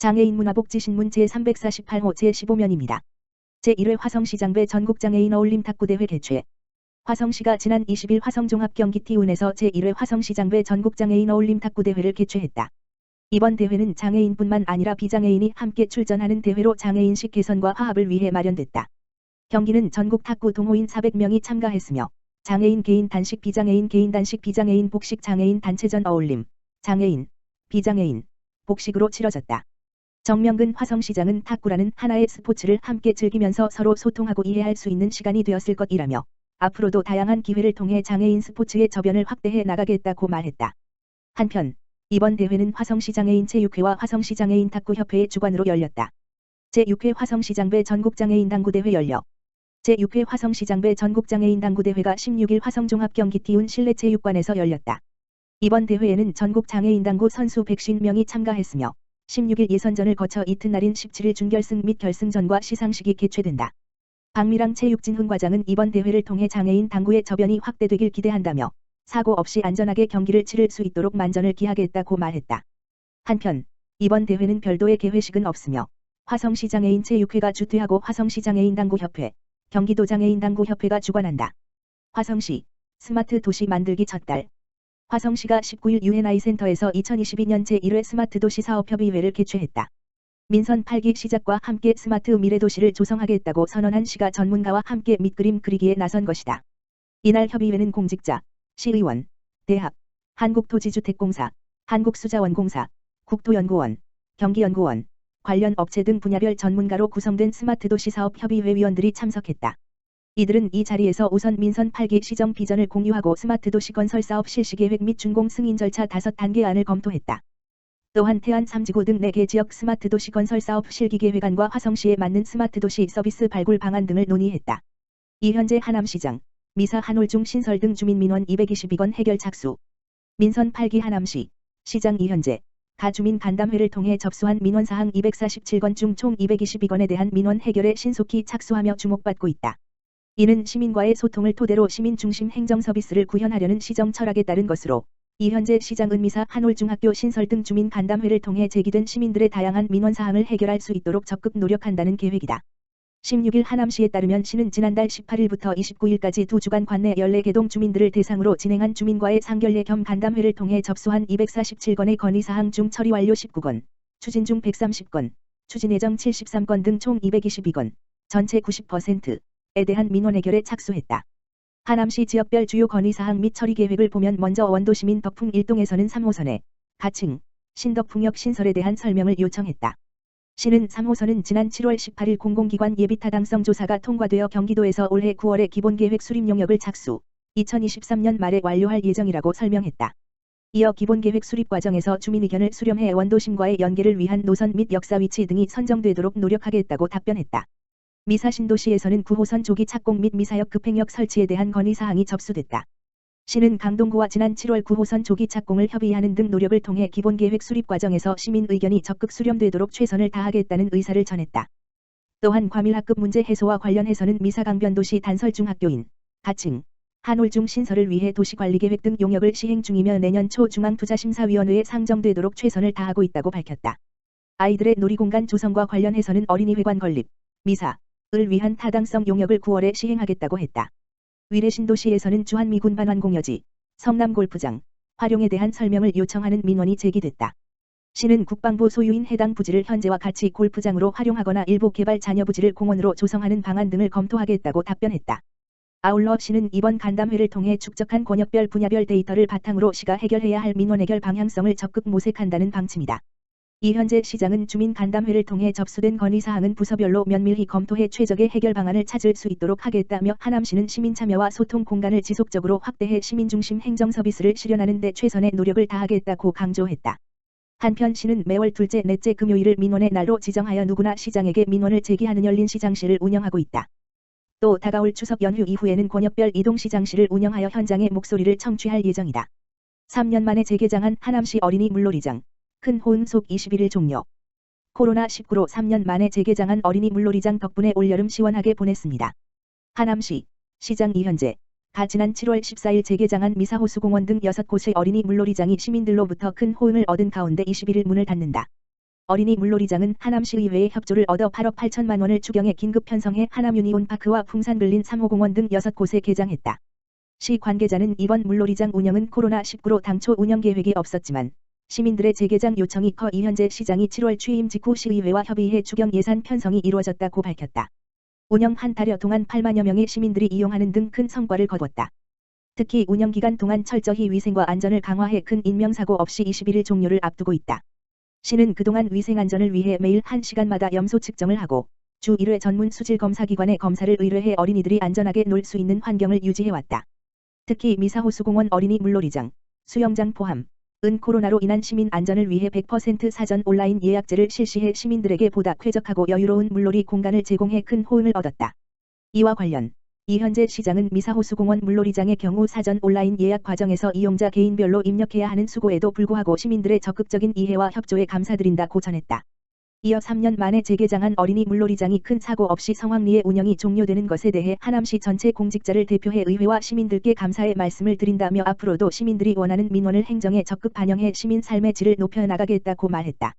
장애인 문화복지신문 제348호 제15면입니다. 제1회 화성시장배 전국장애인 어울림 탁구대회 개최. 화성시가 지난 20일 화성종합경기티운에서 제1회 화성시장배 전국장애인 어울림 탁구대회를 개최했다. 이번 대회는 장애인뿐만 아니라 비장애인이 함께 출전하는 대회로 장애인식 개선과 화합을 위해 마련됐다. 경기는 전국 탁구 동호인 400명이 참가했으며 장애인 개인 단식, 비장애인 개인 단식, 비장애인 복식, 장애인 단체전 어울림, 장애인, 비장애인, 복식으로 치러졌다. 정명근 화성시장은 탁구라는 하나의 스포츠를 함께 즐기면서 서로 소통하고 이해할 수 있는 시간이 되었을 것이라며 앞으로도 다양한 기회를 통해 장애인 스포츠의 저변을 확대해 나가겠다고 말했다. 한편 이번 대회는 화성시장애인 체육회와 화성시장애인 탁구협회의 주관으로 열렸다. 제6회 화성시장배 전국장애인 당구대회 열려 제6회 화성시장배 전국장애인 당구대회가 16일 화성종합경기티운 실내체육관에서 열렸다. 이번 대회에는 전국장애인 당구 선수 150명이 참가했으며 16일 예선전을 거쳐 이튿날인 17일 준결승 및 결승전과 시상식이 개최된다. 박미랑 체육진흥 과장은 이번 대회를 통해 장애인 당구의 저변이 확대되길 기대한다며 사고 없이 안전하게 경기를 치를 수 있도록 만전을 기하겠다고 말했다. 한편 이번 대회는 별도의 개회식은 없으며 화성시장애인 체육회가 주최하고 화성시장애인 당구협회, 경기도 장애인 당구협회가 주관한다. 화성시 스마트 도시 만들기 첫달. 화성시가 19일 UNI센터에서 2022년 제1회 스마트 도시 사업협의회를 개최했다. 민선 8기 시작과 함께 스마트 미래도시를 조성하겠다고 선언한 시가 전문가와 함께 밑그림 그리기에 나선 것이다. 이날 협의회는 공직자, 시의원, 대학, 한국토지주택공사, 한국수자원공사, 국토연구원, 경기연구원, 관련 업체 등 분야별 전문가로 구성된 스마트도시 사업협의회 위원들이 참석했다. 이들은 이 자리에서 우선 민선 8기 시정 비전을 공유하고 스마트도시 건설 사업 실시계획 및 준공 승인 절차 5단계안을 검토했다. 또한 태안 3지구 등 4개 지역 스마트도시 건설 사업 실기계획안과 화성시에 맞는 스마트도시 서비스 발굴 방안 등을 논의했다. 이현재 하남시장, 미사 한올중 신설 등 주민 민원 222건 해결 착수. 민선 8기 하남시, 시장 이현재, 가 주민 간담회를 통해 접수한 민원사항 247건 중 총 222건에 대한 민원 해결에 신속히 착수하며 주목받고 있다. 이는 시민과의 소통을 토대로 시민 중심 행정 서비스를 구현하려는 시정 철학에 따른 것으로 이현재 시장은 미사 한올중학교 신설 등 주민 간담회를 통해 제기된 시민들의 다양한 민원사항을 해결할 수 있도록 적극 노력한다는 계획이다. 16일 하남시에 따르면 시는 지난달 18일부터 29일까지 2주간 관내 14개동 주민들을 대상으로 진행한 주민과의 상견례 겸 간담회를 통해 접수한 247건의 건의사항 중 처리 완료 19건, 추진 중 130건, 추진 예정 73건 등 총 222건, 전체 90%에 대한 민원 해결에 착수했다. 하남시 지역별 주요 건의사항 및 처리 계획을 보면 먼저 원도시민 덕풍 1동에서는 3호선에 가층, 신덕풍역 신설에 대한 설명을 요청했다. 시는 3호선은 지난 7월 18일 공공기관 예비타당성 조사가 통과되어 경기도에서 올해 9월에 기본계획 수립 용역을 착수, 2023년 말에 완료할 예정이라고 설명했다. 이어 기본계획 수립 과정에서 주민 의견을 수렴해 원도심과의 연계를 위한 노선 및 역사 위치 등이 선정되도록 노력하겠다고 답변했다. 미사 신도시에서는 9호선 조기 착공 및 미사역 급행역 설치에 대한 건의사항이 접수됐다. 시는 강동구와 지난 7월 9호선 조기 착공을 협의하는 등 노력을 통해 기본계획 수립 과정에서 시민 의견이 적극 수렴되도록 최선을 다하겠다는 의사를 전했다. 또한 과밀학급 문제 해소와 관련해서는 미사 강변도시 단설중학교인, 가층, 한올중 신설을 위해 도시관리계획 등 용역을 시행 중이며 내년 초 중앙투자심사위원회에 상정되도록 최선을 다하고 있다고 밝혔다. 아이들의 놀이공간 조성과 관련해서는 어린이회관 건립, 미사을 위한 타당성 용역을 9월에 시행하겠다고 했다. 위례신도시에서는 주한미군 반환공여지, 성남골프장, 활용에 대한 설명을 요청하는 민원이 제기됐다. 시는 국방부 소유인 해당 부지를 현재와 같이 골프장으로 활용하거나 일부 개발 잔여 부지를 공원으로 조성하는 방안 등을 검토하겠다고 답변했다. 아울러 시는 이번 간담회를 통해 축적한 권역별 분야별 데이터를 바탕으로 시가 해결해야 할 민원 해결 방향성을 적극 모색한다는 방침이다. 이현재 시장은 주민 간담회를 통해 접수된 건의사항은 부서별로 면밀히 검토해 최적의 해결 방안을 찾을 수 있도록 하겠다며 하남시는 시민 참여와 소통 공간을 지속적으로 확대해 시민 중심 행정 서비스를 실현하는 데 최선의 노력을 다하겠다고 강조했다. 한편 시는 매월 둘째, 넷째 금요일을 민원의 날로 지정하여 누구나 시장에게 민원을 제기하는 열린 시장실을 운영하고 있다. 또 다가올 추석 연휴 이후에는 권역별 이동시장실을 운영하여 현장의 목소리를 청취할 예정이다. 3년 만에 재개장한 하남시 어린이 물놀이장. 큰 호응 속 21일 종료. 코로나19로 3년 만에 재개장한 어린이 물놀이장 덕분에 올여름 시원하게 보냈습니다. 하남시, 시장 이현재, 가 지난 7월 14일 재개장한 미사호수공원 등 6곳의 어린이 물놀이장이 시민들로부터 큰 호응을 얻은 가운데 21일 문을 닫는다. 어린이 물놀이장은 하남시의회의 협조를 얻어 8억 8천만 원을 추경해 긴급 편성해 하남 유니온파크와 풍산글린 3호공원 등 6곳에 개장했다. 시 관계자는 이번 물놀이장 운영은 코로나19로 당초 운영 계획이 없었지만 시민들의 재개장 요청이 커 이현재 시장이 7월 취임 직후 시의회와 협의해 추경 예산 편성이 이루어졌다고 밝혔다. 운영 한 달여 동안 8만여 명의 시민들이 이용하는 등 큰 성과를 거뒀다. 특히 운영 기간 동안 철저히 위생과 안전을 강화해 큰 인명사고 없이 21일 종료를 앞두고 있다. 시는 그동안 위생안전을 위해 매일 1시간마다 염소 측정을 하고 주 1회 전문 수질검사기관에 검사를 의뢰해 어린이들이 안전하게 놀 수 있는 환경을 유지해왔다. 특히 미사호수공원 어린이 물놀이장, 수영장 포함, 은 코로나로 인한 시민 안전을 위해 100% 사전 온라인 예약제를 실시해 시민들에게 보다 쾌적하고 여유로운 물놀이 공간을 제공해 큰 호응을 얻었다. 이와 관련 이현재 시장은 미사호수공원 물놀이장의 경우 사전 온라인 예약 과정에서 이용자 개인별로 입력해야 하는 수고에도 불구하고 시민들의 적극적인 이해와 협조에 감사드린다고 전했다. 이어 3년 만에 재개장한 어린이 물놀이장이 큰 사고 없이 성황리에 운영이 종료되는 것에 대해 하남시 전체 공직자를 대표해 의회와 시민들께 감사의 말씀을 드린다며 앞으로도 시민들이 원하는 민원을 행정에 적극 반영해 시민 삶의 질을 높여나가겠다고 말했다.